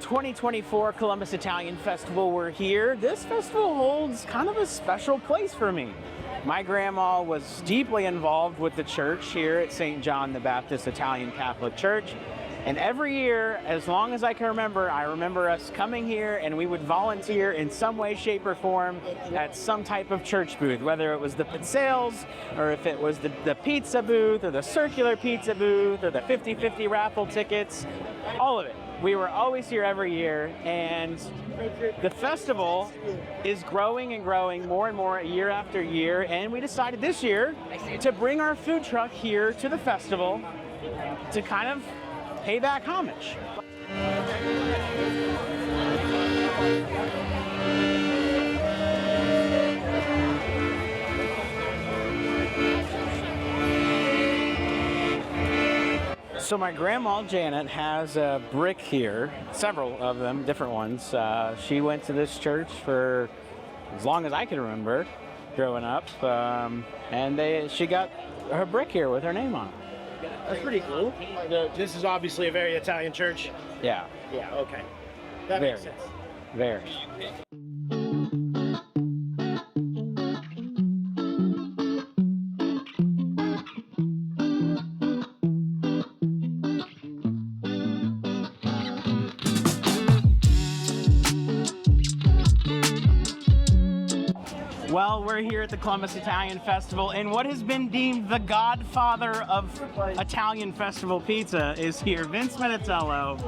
2024 Columbus Italian Festival, we're here. This festival holds kind of a special place for me. My grandma was deeply involved with the church here at St. John the Baptist Italian Catholic Church. And every year, as long as I can remember, I remember us coming here and we would volunteer in some way, shape, or form at some type of church booth, whether it was the pizzelles, or if it was the pizza booth, or the circular pizza booth, or the 50-50 raffle tickets, all of it. We were always here every year, and the festival is growing and growing more and more year after year, and we decided this year to bring our food truck here to the festival to kind of pay back homage. So my grandma Janet has a brick here, several of them, different ones. She went to this church for as long as I can remember growing up, and she got her brick here with her name on it. That's pretty cool. This is obviously a very Italian church. Yeah. Yeah, okay. That makes sense. Very. Well, we're here at the Columbus Italian Festival, and what has been deemed the godfather of Italian festival pizza is here. Vince Militello.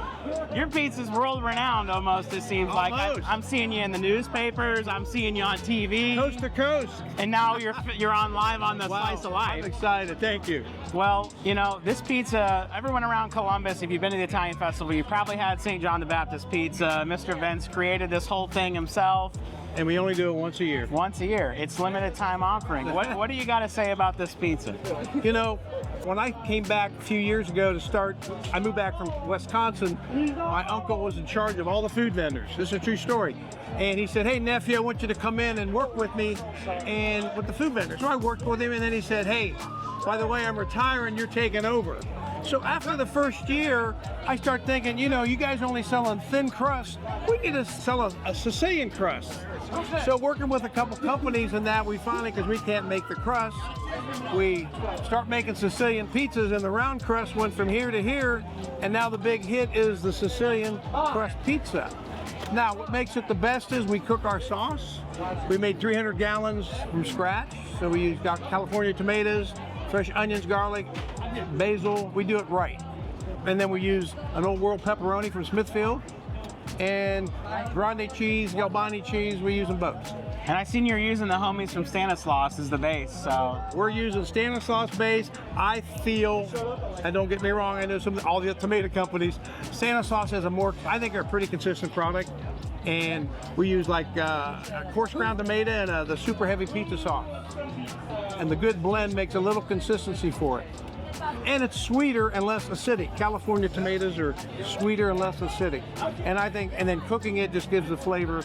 Your pizza's world-renowned almost, it seems like. I'm seeing you in the newspapers, I'm seeing you on TV. Coast to coast. And now you're on live on the Slice of Life. I'm excited, thank you. Well, you know, this pizza, everyone around Columbus, if you've been to the Italian Festival, you probably had St. John the Baptist pizza. Mr. Vince created this whole thing himself. And we only do it once a year. Once a year. It's limited time offering. What do you got to say about this pizza? You know, when I came back a few years ago to start, I moved back from Wisconsin. My uncle was in charge of all the food vendors. This is a true story. And he said, hey, nephew, I want you to come in and work with me and with the food vendors. So I worked with him, and then he said, hey, by the way, I'm retiring, you're taking over. So after the first year, I start thinking, you know, you guys are only selling thin crust. We need to sell a Sicilian crust. So working with a couple companies and that, we finally, because we can't make the crust, we start making Sicilian pizzas, and the round crust went from here to here, and now the big hit is the Sicilian crust pizza. Now, what makes it the best is we cook our sauce. We made 300 gallons from scratch, so we use California tomatoes, fresh onions, garlic, basil. We do it right. And then we use an old world pepperoni from Smithfield, and grande cheese, Galbani cheese. We use them both. And I seen you're using the homies from Stanislaus as the base, so. We're using Stanislaus base. I feel, and don't get me wrong, I know all the tomato companies, Stanislaus has I think they're a pretty consistent product. And we use like a coarse ground tomato and the super heavy pizza sauce. And the good blend makes a little consistency for it. And it's sweeter and less acidic. California tomatoes are sweeter and less acidic. And I think, and then cooking it just gives the flavor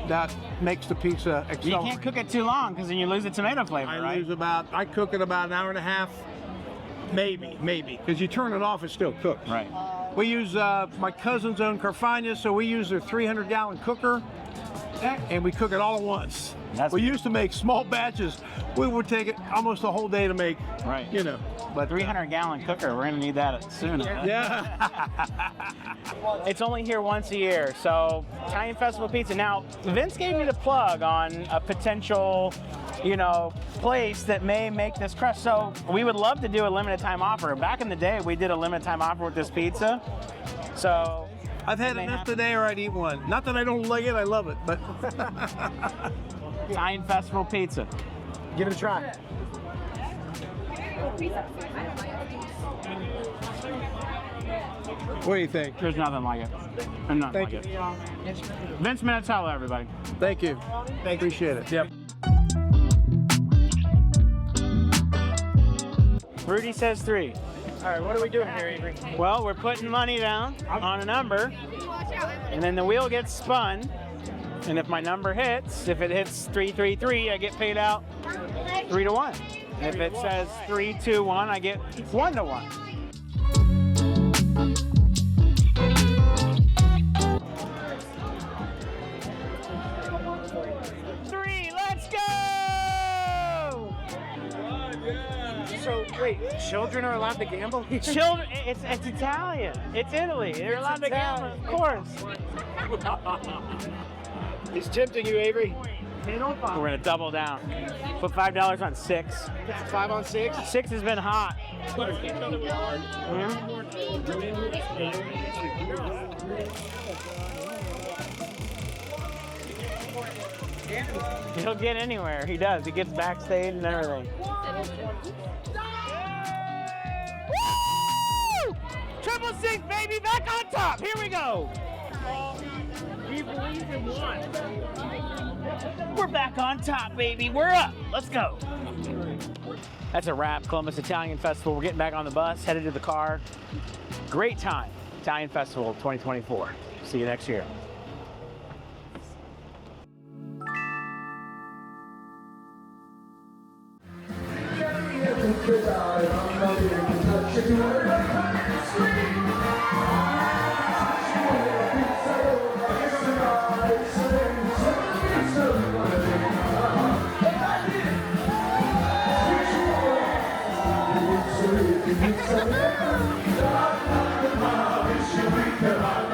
that makes the pizza accelerate. You can't cook it too long because then you lose the tomato flavor, right? I cook it about an hour and a half, maybe. Because you turn it off, it's still cooked. Right. We use my cousin's own Carfagna, so we use their 300-gallon cooker, and we cook it all at once. We used to make small batches. We would take it almost a whole day to make, right. You know. But 300-gallon cooker, we're gonna need that soon. Yeah. It's only here once a year, so Italian Festival Pizza. Now, Vince gave me the plug on a potential, you know, place that may make this crust. So we would love to do a limited time offer. Back in the day, we did a limited time offer with this pizza. So I've had enough today, or I'd eat one. Not that I don't like it, I love it, but. Italian Festival Pizza. Give it a try. What do you think? There's nothing like it. There's nothing like it. Vince Militello, everybody. Thank you. Appreciate it. Yep. Rudy says 3. All right, what are we doing here, Avery? Well, we're putting money down on a number, and then the wheel gets spun, and if my number hits, if it hits 333, I get paid out 3-1. If it says 3-2-1, I get 1-1. So wait, children are allowed to gamble? Children, it's Italian. It's Italy. They're allowed to gamble, of course. He's tempting you, Avery. We're gonna double down. Put $5 on 6. 5 on 6. 6 has been hot. He'll get anywhere. He does. He gets backstage and everything. Woo! Triple 6, baby, back on top. Here we go. We believe in one. We're back on top, baby. We're up. Let's go. That's a wrap. Columbus Italian Festival. We're getting back on the bus, headed to the car. Great time. Italian Festival 2024. See you next year. Come on.